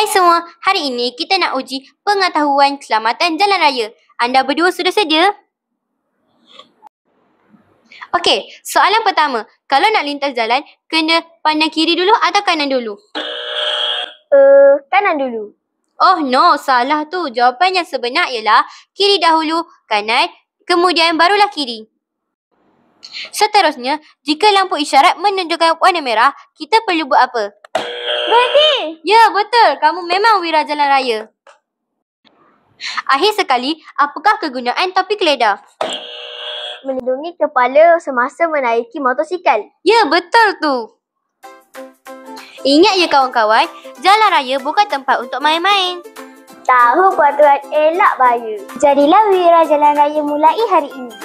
Hai semua, hari ini kita nak uji pengetahuan keselamatan jalan raya. Anda berdua sudah sedia? Okey, soalan pertama. Kalau nak lintas jalan, kena pandang kiri dulu atau kanan dulu? Kanan dulu. Oh no, salah tu. Jawapan yang sebenar ialah kiri dahulu, kanan, kemudian barulah kiri. Seterusnya, jika lampu isyarat menunjukkan warna merah, kita perlu buat apa? Berhenti! Ya, betul. Kamu memang wira jalan raya. Akhir sekali, apakah kegunaan topi keledar? Melindungi kepala semasa menaiki motosikal. Ya, betul tu. Ingat ya kawan-kawan, jalan raya bukan tempat untuk main-main. Tahu peraturan elak bahaya. Jadilah wira jalan raya mulai hari ini.